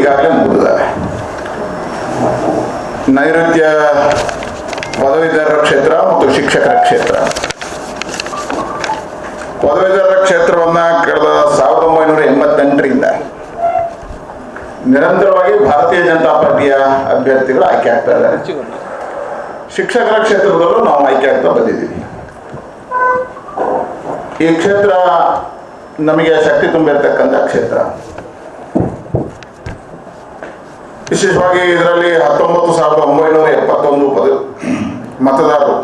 ಈಗಾಗಲೇ ಮುಗಿದಿದ್ದಾವೆ. ನೈಋತ್ಯ ಪದವೀಧರರ ಕ್ಷೇತ್ರ ಮತ್ತು ಶಿಕ್ಷಕರ ಕ್ಷೇತ್ರ. ಪದವೀಧರರ ಕ್ಷೇತ್ರವನ್ನು ಕಳೆದ 1988ರಿಂದ ನಿರಂತರವಾಗಿ ಭಾರತೀಯ ಜನತಾ ಪಾರ್ಟಿಯ ಅಭ್ಯರ್ಥಿಗಳು ಆಯ್ಕೆ ಆಗ್ತಾ ಇದ್ದಾರೆ. ಶಿಕ್ಷಕರ ಕ್ಷೇತ್ರದಲ್ಲೂ ನಾವು ಆಯ್ಕೆ ಆಗ್ತಾ ಬಂದಿದ್ದೀವಿ. ಈ ಕ್ಷೇತ್ರ ನಮಗೆ ಶಕ್ತಿ ತುಂಬಿರ್ತಕ್ಕಂಥ ಕ್ಷೇತ್ರ. ವಿಶೇಷವಾಗಿ ಇದರಲ್ಲಿ 19,971 ಮತದಾರರು,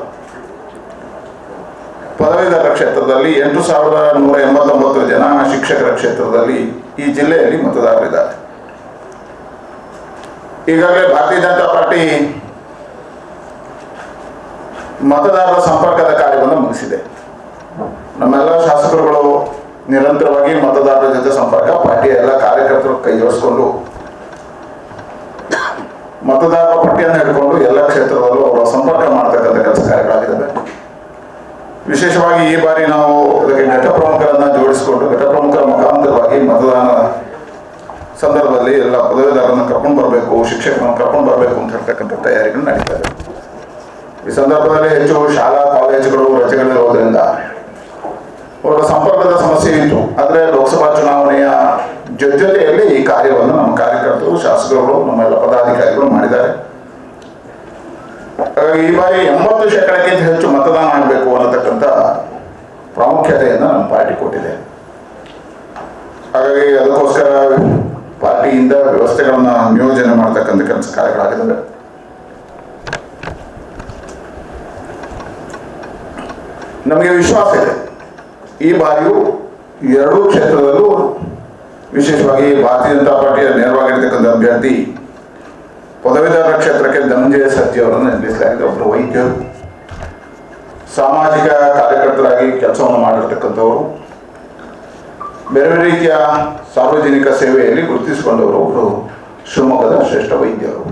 ಪದವೀಧರ ಕ್ಷೇತ್ರದಲ್ಲಿ 8,189 ಜನ, ಶಿಕ್ಷಕರ ಕ್ಷೇತ್ರದಲ್ಲಿ ಈ ಜಿಲ್ಲೆಯಲ್ಲಿ ಮತದಾರರಿದ್ದಾರೆ. ಈಗಾಗಲೇ ಭಾರತೀಯ ಜನತಾ ಪಾರ್ಟಿ ಮತದಾರರ ಸಂಪರ್ಕದ ಕಾರ್ಯವನ್ನು ಮುಗಿಸಿದೆ. ನಮ್ಮೆಲ್ಲ ಶಾಸಕರುಗಳು ನಿರಂತರವಾಗಿ ಮತದಾರರ ಜೊತೆ ಸಂಪರ್ಕ, ಪಾರ್ಟಿಯ ಎಲ್ಲ ಕಾರ್ಯಕರ್ತರು ಕೈ ಜೋಡಿಸ್ಕೊಂಡು ಮತದಾರರ ಪಟ್ಟಿಯನ್ನು ಹಿಡ್ಕೊಂಡು ಎಲ್ಲ ಕ್ಷೇತ್ರದಲ್ಲೂ ಅವರ ಸಂಪರ್ಕ ಮಾಡ್ತಕ್ಕಂಥ ಕೆಲಸ ಕಾರ್ಯಗಳಾಗಿದ್ದಾವೆ. ವಿಶೇಷವಾಗಿ ಈ ಬಾರಿ ನಾವು ಇದಕ್ಕೆ ಘಟ ಪ್ರಮುಖರನ್ನು ಜೋಡಿಸಿಕೊಂಡು ಘಟ ಪ್ರಮುಖರ ಮುಖಾಂತರವಾಗಿ ಮತದಾನ ಸಂದರ್ಭದಲ್ಲಿ ಎಲ್ಲ ಪದವೀಧರರನ್ನು ಕರ್ಕೊಂಡು ಬರಬೇಕು, ಶಿಕ್ಷಕರನ್ನು ಕರ್ಕೊಂಡು ಬರಬೇಕು ಅಂತ ಹೇಳ್ತಕ್ಕಂಥ ತಯಾರಿಗಳು ನಡೀತಾ ಇದೆ. ಈ ಸಂದರ್ಭದಲ್ಲಿ ಹೆಚ್ಚು ಶಾಲಾ ಕಾಲೇಜುಗಳು ರಜೆಗಳಿರೋದ್ರಿಂದ ಅವರ ಸಂಪರ್ಕದ ಸಮಸ್ಯೆ ಇತ್ತು. ಆದರೆ ಲೋಕಸಭಾ ಚುನಾವಣೆಯ ಜೊತೆಯಲ್ಲಿ ಈ ಕಾರ್ಯವನ್ನು ನಮ್ಮ ಕಾರ್ಯಕರ್ತರು, ಶಾಸಕರುಗಳು, ನಮ್ಮೆಲ್ಲ ಪದಾಧಿಕಾರಿಗಳು ಮಾಡಿದ್ದಾರೆ. ಹಾಗಾಗಿ ಈ ಬಾರಿ 80% ಹೆಚ್ಚು ಮತದಾನ ಆಗಬೇಕು ಅನ್ನತಕ್ಕಂಥ ಪ್ರಾಮುಖ್ಯತೆಯನ್ನು ನಮ್ಮ ಪಾರ್ಟಿ ಕೊಟ್ಟಿದೆ. ಹಾಗಾಗಿ ಅದಕ್ಕೋಸ್ಕರ ಪಾರ್ಟಿಯಿಂದ ವ್ಯವಸ್ಥೆಗಳನ್ನ ನಿಯೋಜನೆ ಮಾಡತಕ್ಕಂಥ ಕೆಲಸ ಕಾರ್ಯಗಳಾಗಿದ್ದಾವೆ. ನಮಗೆ ವಿಶ್ವಾಸ ಇದೆ ಈ ಬಾರಿಯೂ ಎರಡೂ ಕ್ಷೇತ್ರದಲ್ಲೂ, ವಿಶೇಷವಾಗಿ ಭಾರತೀಯ ಜನತಾ ಪಾರ್ಟಿಯ ನೇರವಾಗಿರ್ತಕ್ಕಂಥ ಅಭ್ಯರ್ಥಿ ಪದವೀಧರ ಕ್ಷೇತ್ರಕ್ಕೆ ಧನಂಜಯ ಸಜ್ಜಿ ಅವರನ್ನು ನಿಲ್ಲಿಸಲಾಗಿದೆ. ಒಬ್ಬರು ವೈದ್ಯರು, ಸಾಮಾಜಿಕ ಕಾರ್ಯಕರ್ತರಾಗಿ ಕೆಲಸವನ್ನು ಮಾಡಿರ್ತಕ್ಕಂಥವರು, ಬೇರೆ ಬೇರೆ ರೀತಿಯ ಸಾರ್ವಜನಿಕ ಸೇವೆಯಲ್ಲಿ ಗುರುತಿಸಿಕೊಂಡವರು, ಒಬ್ಬರು ಶಿವಮೊಗ್ಗದ ಶ್ರೇಷ್ಠ ವೈದ್ಯರು.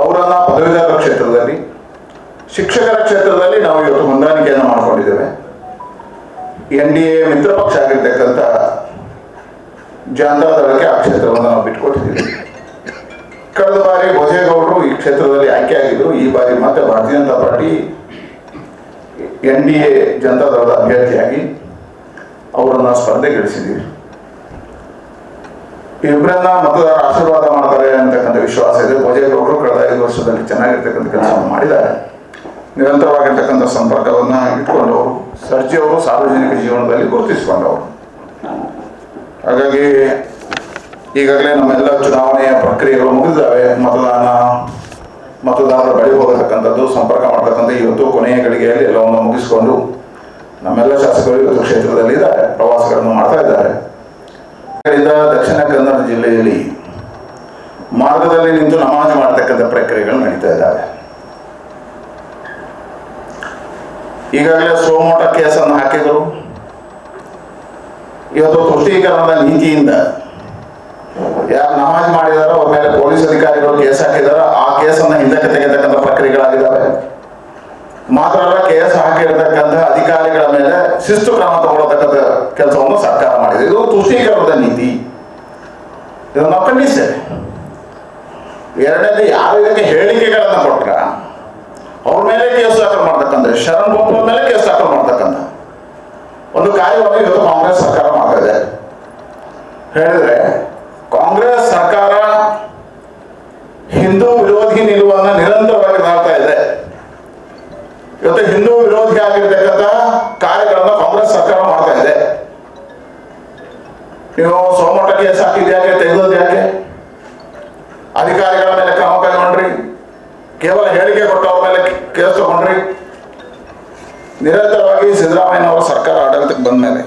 ಅವರನ್ನು ಪದವೀಧರ ಕ್ಷೇತ್ರದಲ್ಲಿ, ಶಿಕ್ಷಕರ ಕ್ಷೇತ್ರದಲ್ಲಿ ನಾವು ಇವತ್ತು ಹೊಂದಾಣಿಕೆಯನ್ನು ಮಾಡಿಕೊಂಡಿದ್ದೇವೆ. NDA ಮಿತ್ರ ಪಕ್ಷ ಆಗಿರ್ತಕ್ಕಂಥ ಜನತಾ ದಳಕ್ಕೆ ಆ ಕ್ಷೇತ್ರವನ್ನು ನಾವು ಬಿಟ್ಟುಕೊಟ್ಟಿದ್ದೀವಿ. ಕಳೆದ ಬಾರಿ ಭೋಜೇಗೌಡರು ಈ ಕ್ಷೇತ್ರದಲ್ಲಿ ಆಯ್ಕೆ ಆಗಿದ್ರು. ಈ ಬಾರಿ ಮತ್ತೆ ಭಾರತೀಯ ಜನತಾ ಪಾರ್ಟಿ NDA ಜನತಾ ದಳದ ಅಭ್ಯರ್ಥಿಯಾಗಿ ಅವರನ್ನು ಸ್ಪರ್ಧೆಗಿಳಿಸಿದ್ದೀವಿ. ಇಬ್ಬರನ್ನ ಮತದಾರ ಆಶೀರ್ವಾದ ಮಾಡ್ತಾರೆ ಅಂತಕ್ಕಂಥ ವಿಶ್ವಾಸ ಇದೆ. ಭೋಜೇಗೌಡರು ಕಳೆದ 5 ವರ್ಷದಲ್ಲಿ ಚೆನ್ನಾಗಿರ್ತಕ್ಕಂಥ ಕೆಲಸವನ್ನು ಮಾಡಿದ್ದಾರೆ. ನಿರಂತರವಾಗಿರ್ತಕ್ಕಂಥ ಸಂಪರ್ಕವನ್ನು ಇಟ್ಕೊಂಡವರು. ಸರ್ಜಿ ಅವರು ಸಾರ್ವಜನಿಕ ಜೀವನದಲ್ಲಿ ಗುರುತಿಸಿಕೊಂಡವರು. ಹಾಗಾಗಿ ಈಗಾಗಲೇ ನಮ್ಮೆಲ್ಲ ಚುನಾವಣೆಯ ಪ್ರಕ್ರಿಯೆಗಳು ಮುಗಿದಿದ್ದಾವೆ. ಮತದಾರರ ಬಳಿ ಹೋಗತಕ್ಕಂಥದ್ದು, ಸಂಪರ್ಕ ಮಾಡ್ತಕ್ಕಂಥ ಇವತ್ತು ಕೊನೆಯ ಗಳಿಗೆಯಲ್ಲಿ ಎಲ್ಲವನ್ನು ಮುಗಿಸಿಕೊಂಡು ನಮ್ಮೆಲ್ಲ ಶಾಸಕರು ಇವತ್ತು ಕ್ಷೇತ್ರದಲ್ಲಿ ಇದ್ದಾರೆ, ಪ್ರವಾಸಗಳನ್ನು ಮಾಡ್ತಾ ಇದ್ದಾರೆ. ಇದರಿಂದ ದಕ್ಷಿಣ ಕನ್ನಡ ಜಿಲ್ಲೆಯಲ್ಲಿ ಮಾರ್ಗದಲ್ಲಿ ನಿಂತು ನಮಾಜ್ ಮಾಡ್ತಕ್ಕಂಥ ಪ್ರಕ್ರಿಯೆಗಳು ನಡೀತಾ ಇದ್ದಾವೆ. ಈಗಾಗಲೇ ಸೋಮೋಟ ಕೇಸನ್ನು ಹಾಕಿದರು. ಇವತ್ತು ತುಷ್ಟೀಕರಣದ ನೀತಿಯಿಂದ ಯಾರು ನಮಾಜ್ ಮಾಡಿದಾರೋ ಅವ್ರ ಮೇಲೆ ಪೊಲೀಸ್ ಅಧಿಕಾರಿಗಳು ಕೇಸ್ ಹಾಕಿದಾರೋ ಆ ಕೇಸನ್ನು ಹಿಂದಕ್ಕೆ ತೆಗೆತಕ್ಕಂಥ ಪ್ರಕ್ರಿಯೆಗಳಾಗಿದ್ದಾವೆ. ಮಾತ್ರ ಅಲ್ಲ, ಕೇಸ್ ಹಾಕಿರತಕ್ಕಂಥ ಅಧಿಕಾರಿಗಳ ಮೇಲೆ ಶಿಸ್ತು ಕ್ರಮ ತಗೊಳ್ಳತಕ್ಕಂಥ ಕೆಲಸವನ್ನು ಸರ್ಕಾರ ಮಾಡಿದೆ. ಇದು ತುಷ್ಟೀಕರಣದ ನೀತಿ. ಇದನ್ನು ನಾವು ಖಂಡಿಸ್ತೇವೆ. ಎರಡನೇದು, ಯಾರು ಇದಕ್ಕೆ ಹೇಳಿಕೆಗಳನ್ನು ಕೊಟ್ರ ಅವ್ರ ಮೇಲೆ ಕೇಸ್ ದಾಖಲು ಮಾಡ್ತಕ್ಕಂಥ, ಶರಣ್ ಗೋಪಾಲ್ ಮೇಲೆ ಕೇಸ್ ದಾಖಲು ಮಾಡ್ತಕ್ಕಂಥ ಒಂದು ಕಾರ್ಯವನ್ನು ಇವತ್ತು ಕಾಂಗ್ರೆಸ್ ಸರ್ಕಾರ ಮಾಡಿದೆ. ಹೇಳಿದ್ರೆ ಕಾಂಗ್ರೆಸ್ ಸರ್ಕಾರ ಹಿಂದೂ ವಿರೋಧಿ ನಿಲುವನ್ನು ನಿರಂತರವಾಗಿ ಮಾಡ್ತಾ ಇದೆ. ಇವತ್ತು ಹಿಂದೂ ವಿರೋಧಿ ಆಗಿರ್ತಕ್ಕಂಥ ಕಾರ್ಯಗಳನ್ನು ಕಾಂಗ್ರೆಸ್ ಸರ್ಕಾರ ಮಾಡ್ತಾ ಇದೆ. ನೀವು ಸೋಮೋಟ ಕೇಸ್ ಹಾಕಿದ್ ಯಾಕೆ, ತೆಗೆದೋದು ಯಾಕೆ? ಅಧಿಕಾರಿಗಳ ಮೇಲೆ ಕ್ರಮ ಕೈಗೊಂಡ್ರಿ, ಕೇವಲ ಹೇಳಿಕೆ ಕೊಟ್ಟವ್ರ ಮೇಲೆ ಕೇಸ್ ತಗೊಂಡ್ರಿ. ನಿರಂತರವಾಗಿ ಸಿದ್ದರಾಮಯ್ಯನವರ ಸರ್ಕಾರ ಆಡಳಿತಕ್ಕೆ ಬಂದ ಮೇಲೆ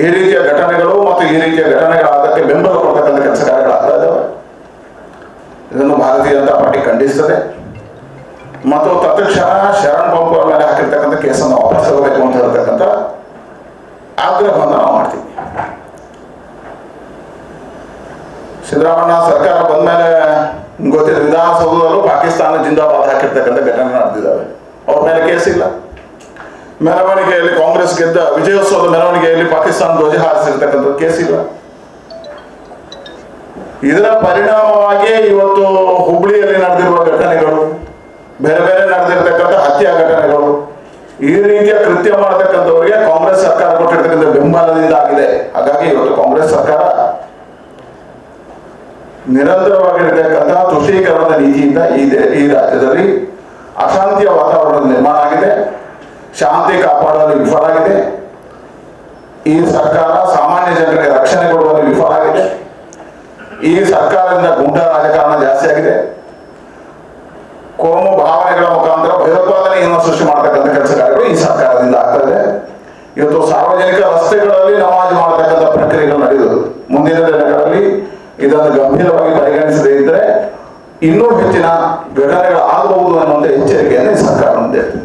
ಈ ರೀತಿಯ ಘಟನೆಗಳು ಮತ್ತು ಈ ರೀತಿಯ ಘಟನೆಗಳಾದಕ್ಕೆ ಬೆಂಬಲ ಕೊಡ್ತಕ್ಕಂಥ ಕೆಲಸ ಕಾರ್ಯಗಳಾಗ್ತಾ ಇದ್ದಾವೆ. ಇದನ್ನು ಭಾರತೀಯ ಜನತಾ ಪಾರ್ಟಿ ಖಂಡಿಸ್ತದೆ ಮತ್ತು ತತ್ಕ್ಷಣ ಶರಣ್ ಗೋಪಾಲ್ ಮೇಲೆ ಹಾಕಿರ್ತಕ್ಕಂಥ ಕೇಸನ್ನು ವಾಪಸ್ ತಗೋಬೇಕು ಅಂತ ಹೇಳ್ತಕ್ಕಂಥ ಆಗ್ರಹವನ್ನು ನಾವು ಮಾಡ್ತೀವಿ. ಸಿದ್ದರಾಮಯ್ಯ ಸರ್ಕಾರ ಬಂದ ಮೇಲೆ ಗೊತ್ತಿದೆ, ವಿಧಾನಸೌಧದಲ್ಲೂ ಪಾಕಿಸ್ತಾನ ಜಿಂದಾಬಾದ್ ಹಾಕಿರ್ತಕ್ಕಂಥ ಘಟನೆ ನಡೆದಿದ್ದಾವೆ. ಅವ್ರ ಮೇಲೆ ಕೇಸ್ ಇಲ್ಲ. ಮೆರವಣಿಗೆಯಲ್ಲಿ ಕಾಂಗ್ರೆಸ್ ಗೆದ್ದ ವಿಜಯೋತ್ಸವದ ಮೆರವಣಿಗೆಯಲ್ಲಿ ಪಾಕಿಸ್ತಾನ ಧ್ವಜ ಹಾರಿಸಿರ್ತಕ್ಕಂಥ ಕೇಸ್ ಇಲ್ಲ. ಇದರ ಪರಿಣಾಮವಾಗಿ ಇವತ್ತು ಹುಬ್ಬಳ್ಳಿಯಲ್ಲಿ ನಡೆದಿರುವ ಘಟನೆಗಳು, ಬೇರೆ ಬೇರೆ ನಡೆದಿರ್ತಕ್ಕಂಥ ಹತ್ಯೆ ಘಟನೆಗಳು, ಈ ರೀತಿಯ ಕೃತ್ಯ ಮಾಡತಕ್ಕಂಥವರಿಗೆ ಕಾಂಗ್ರೆಸ್ ಸರ್ಕಾರ ಕೊಟ್ಟಿರ್ತಕ್ಕಂಥ ಬೆಂಬಲದಿಂದ ಆಗಿದೆ. ಹಾಗಾಗಿ ಇವತ್ತು ಕಾಂಗ್ರೆಸ್ ಸರ್ಕಾರ ನಿರಂತರವಾಗಿರ್ತಕ್ಕಂತಹ ತುಷ್ಟೀಕರಣದ ನೀತಿಯಿಂದ ಈ ರಾಜ್ಯದಲ್ಲಿ ಅಶಾಂತಿಯ ವಾತಾವರಣ ನಿರ್ಮಾಣ ಆಗಿದೆ, ಶಾಂತಿ ಕಾಪಾಡಲು ವಿಫಲಾಗಿದೆ. ಈ ಸರ್ಕಾರ ಸಾಮಾನ್ಯ ಜನರಿಗೆ ರಕ್ಷಣೆ ಕೊಡುವಲ್ಲಿ ವಿಫಲಾಗಿದೆ. ಈ ಸರ್ಕಾರದಿಂದ ಗುಂಡಾ ರಾಜಕಾರಣ ಜಾಸ್ತಿ ಆಗಿದೆ. ಕೋಮು ಭಾವನೆಗಳ ಮುಖಾಂತರ ಭಯೋತ್ಪಾದನೆಯನ್ನು ಸೃಷ್ಟಿ ಮಾಡತಕ್ಕಂಥ ಕೆಲಸ ಕಾರ್ಯಗಳು ಈ ಸರ್ಕಾರದಿಂದ ಆಗ್ತದೆ. ಇವತ್ತು ಸಾರ್ವಜನಿಕ ರಸ್ತೆಗಳಲ್ಲಿ ನಮಾಜ್ ಮಾಡತಕ್ಕಂಥ ಪ್ರಕ್ರಿಯೆಗಳು ನಡೆಯುವುದು. ಮುಂದಿನ ದಿನಗಳಲ್ಲಿ ಇದನ್ನು ಗಂಭೀರವಾಗಿ ಪರಿಗಣಿಸದೇ ಇದ್ದರೆ ಇನ್ನೂ ಹೆಚ್ಚಿನ ಘಟನೆಗಳು ಆಗಬಹುದು ಅನ್ನುವಂಥ ಎಚ್ಚರಿಕೆಯನ್ನು ಈ ಸರ್ಕಾರ ಮುಂದೆ